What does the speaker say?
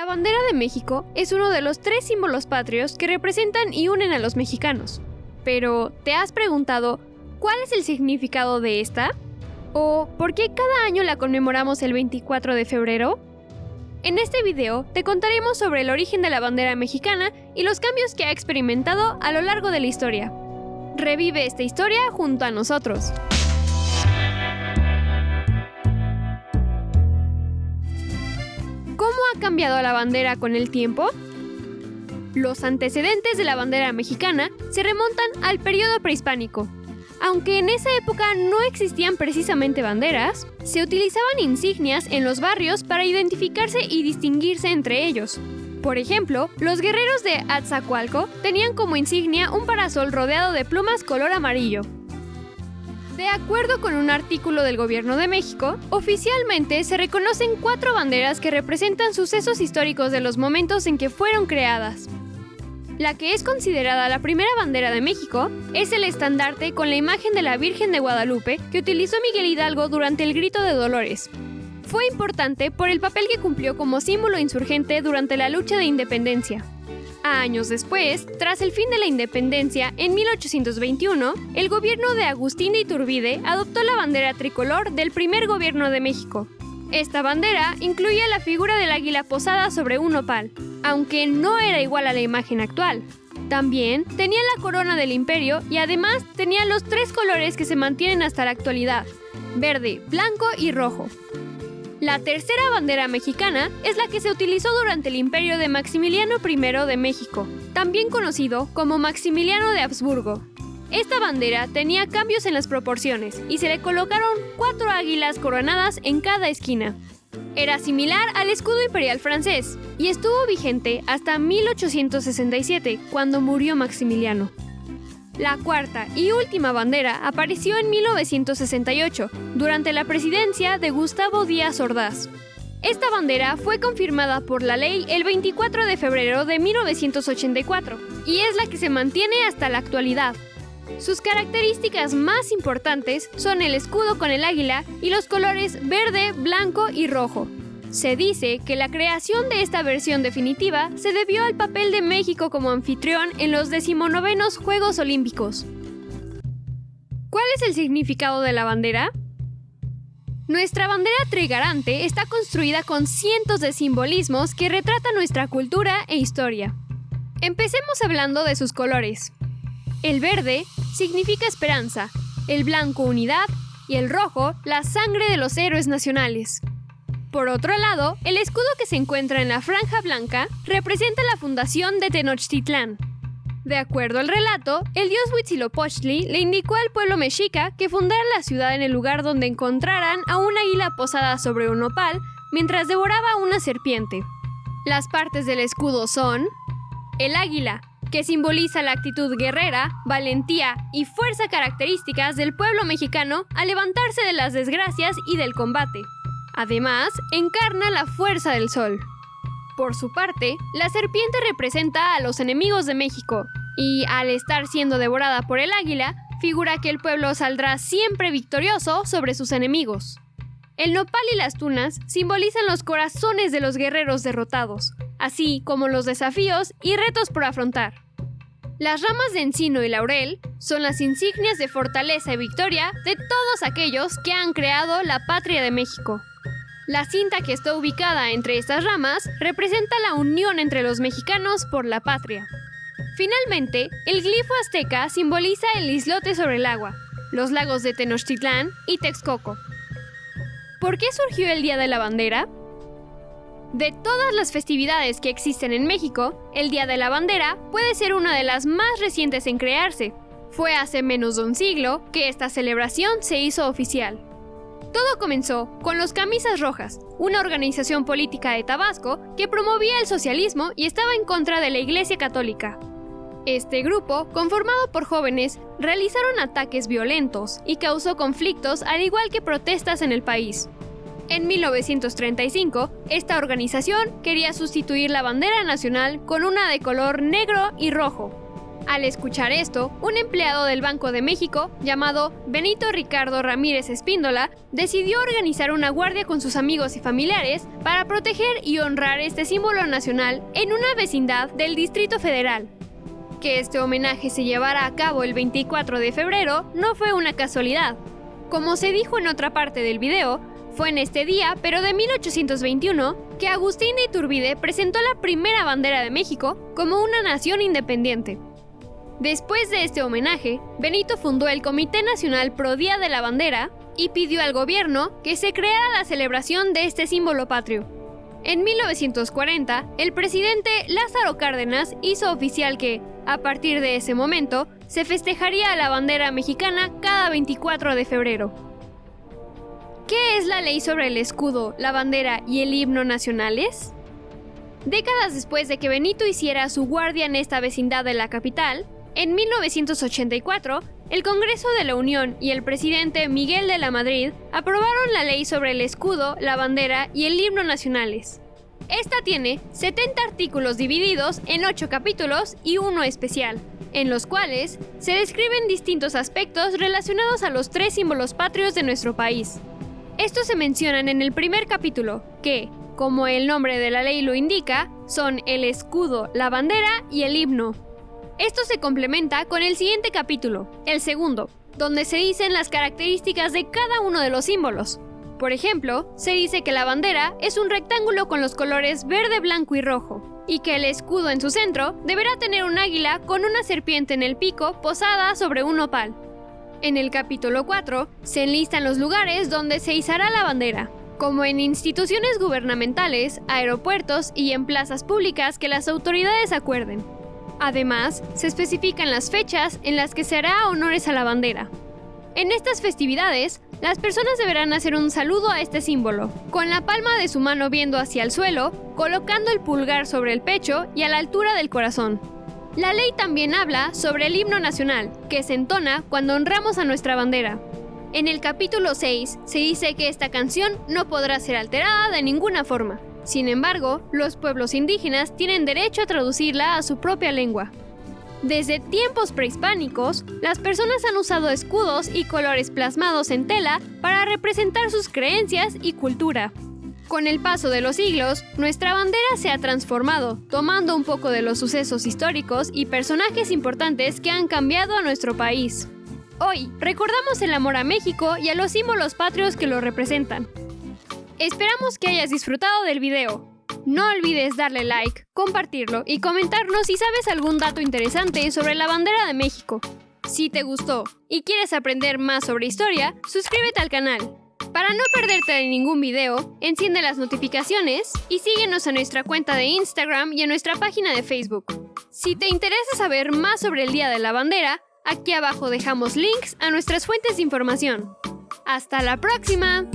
La bandera de México es uno de los 3 símbolos patrios que representan y unen a los mexicanos. Pero, ¿te has preguntado cuál es el significado de esta? ¿O por qué cada año la conmemoramos el 24 de febrero? En este video te contaremos sobre el origen de la bandera mexicana y los cambios que ha experimentado a lo largo de la historia. Revive esta historia junto a nosotros. ¿Cómo ha cambiado la bandera con el tiempo? Los antecedentes de la bandera mexicana se remontan al periodo prehispánico. Aunque en esa época no existían precisamente banderas, se utilizaban insignias en los barrios para identificarse y distinguirse entre ellos. Por ejemplo, los guerreros de Azcapotzalco tenían como insignia un parasol rodeado de plumas color amarillo. De acuerdo con un artículo del Gobierno de México, oficialmente se reconocen 4 banderas que representan sucesos históricos de los momentos en que fueron creadas. La que es considerada la primera bandera de México es el estandarte con la imagen de la Virgen de Guadalupe que utilizó Miguel Hidalgo durante el Grito de Dolores. Fue importante por el papel que cumplió como símbolo insurgente durante la lucha de independencia. Años después, tras el fin de la independencia, en 1821, el gobierno de Agustín de Iturbide adoptó la bandera tricolor del primer gobierno de México. Esta bandera incluía la figura del águila posada sobre un nopal, aunque no era igual a la imagen actual. También tenía la corona del imperio y además tenía los 3 colores que se mantienen hasta la actualidad: verde, blanco y rojo. La tercera bandera mexicana es la que se utilizó durante el imperio de Maximiliano I de México, también conocido como Maximiliano de Habsburgo. Esta bandera tenía cambios en las proporciones y se le colocaron 4 águilas coronadas en cada esquina. Era similar al escudo imperial francés y estuvo vigente hasta 1867, cuando murió Maximiliano. La cuarta y última bandera apareció en 1968, durante la presidencia de Gustavo Díaz Ordaz. Esta bandera fue confirmada por la ley el 24 de febrero de 1984 y es la que se mantiene hasta la actualidad. Sus características más importantes son el escudo con el águila y los colores verde, blanco y rojo. Se dice que la creación de esta versión definitiva se debió al papel de México como anfitrión en los 19º Juegos Olímpicos. ¿Cuál es el significado de la bandera? Nuestra bandera trigarante está construida con cientos de simbolismos que retratan nuestra cultura e historia. Empecemos hablando de sus colores. El verde significa esperanza, el blanco unidad y el rojo la sangre de los héroes nacionales. Por otro lado, el escudo que se encuentra en la franja blanca representa la fundación de Tenochtitlán. De acuerdo al relato, el dios Huitzilopochtli le indicó al pueblo mexica que fundara la ciudad en el lugar donde encontraran a una águila posada sobre un nopal mientras devoraba una serpiente. Las partes del escudo son: el águila, que simboliza la actitud guerrera, valentía y fuerza características del pueblo mexicano al levantarse de las desgracias y del combate. Además, encarna la fuerza del sol. Por su parte, la serpiente representa a los enemigos de México, y al estar siendo devorada por el águila, figura que el pueblo saldrá siempre victorioso sobre sus enemigos. El nopal y las tunas simbolizan los corazones de los guerreros derrotados, así como los desafíos y retos por afrontar. Las ramas de encino y laurel son las insignias de fortaleza y victoria de todos aquellos que han creado la patria de México. La cinta que está ubicada entre estas ramas representa la unión entre los mexicanos por la patria. Finalmente, el glifo azteca simboliza el islote sobre el agua, los lagos de Tenochtitlán y Texcoco. ¿Por qué surgió el Día de la Bandera? De todas las festividades que existen en México, el Día de la Bandera puede ser una de las más recientes en crearse. Fue hace menos de un siglo que esta celebración se hizo oficial. Todo comenzó con los Camisas Rojas, una organización política de Tabasco que promovía el socialismo y estaba en contra de la Iglesia Católica. Este grupo, conformado por jóvenes, realizaron ataques violentos y causó conflictos al igual que protestas en el país. En 1935, esta organización quería sustituir la bandera nacional con una de color negro y rojo. Al escuchar esto, un empleado del Banco de México, llamado Benito Ricardo Ramírez Espíndola, decidió organizar una guardia con sus amigos y familiares para proteger y honrar este símbolo nacional en una vecindad del Distrito Federal. Que este homenaje se llevara a cabo el 24 de febrero no fue una casualidad. Como se dijo en otra parte del video, fue en este día, pero de 1821, que Agustín de Iturbide presentó la primera bandera de México como una nación independiente. Después de este homenaje, Benito fundó el Comité Nacional Pro Día de la Bandera y pidió al gobierno que se creara la celebración de este símbolo patrio. En 1940, el presidente Lázaro Cárdenas hizo oficial que, a partir de ese momento, se festejaría a la bandera mexicana cada 24 de febrero. ¿Qué es la ley sobre el escudo, la bandera y el himno nacionales? Décadas después de que Benito hiciera su guardia en esta vecindad de la capital, en 1984, el Congreso de la Unión y el presidente Miguel de la Madrid aprobaron la ley sobre el escudo, la bandera y el himno nacionales. Esta tiene 70 artículos divididos en 8 capítulos y uno especial, en los cuales se describen distintos aspectos relacionados a los 3 símbolos patrios de nuestro país. Estos se mencionan en el primer capítulo, que, como el nombre de la ley lo indica, son el escudo, la bandera y el himno. Esto se complementa con el siguiente capítulo, el segundo, donde se dicen las características de cada uno de los símbolos. Por ejemplo, se dice que la bandera es un rectángulo con los colores verde, blanco y rojo, y que el escudo en su centro deberá tener un águila con una serpiente en el pico posada sobre un nopal. En el capítulo 4 se enlistan los lugares donde se izará la bandera, como en instituciones gubernamentales, aeropuertos y en plazas públicas que las autoridades acuerden. Además, se especifican las fechas en las que se hará honores a la bandera. En estas festividades, las personas deberán hacer un saludo a este símbolo, con la palma de su mano viendo hacia el suelo, colocando el pulgar sobre el pecho y a la altura del corazón. La ley también habla sobre el himno nacional, que se entona cuando honramos a nuestra bandera. En el capítulo 6 se dice que esta canción no podrá ser alterada de ninguna forma. Sin embargo, los pueblos indígenas tienen derecho a traducirla a su propia lengua. Desde tiempos prehispánicos, las personas han usado escudos y colores plasmados en tela para representar sus creencias y cultura. Con el paso de los siglos, nuestra bandera se ha transformado, tomando un poco de los sucesos históricos y personajes importantes que han cambiado a nuestro país. Hoy, recordamos el amor a México y a los símbolos patrios que lo representan. Esperamos que hayas disfrutado del video. No olvides darle like, compartirlo y comentarnos si sabes algún dato interesante sobre la bandera de México. Si te gustó y quieres aprender más sobre historia, suscríbete al canal. Para no perderte de ningún video, enciende las notificaciones y síguenos en nuestra cuenta de Instagram y en nuestra página de Facebook. Si te interesa saber más sobre el Día de la Bandera, aquí abajo dejamos links a nuestras fuentes de información. ¡Hasta la próxima!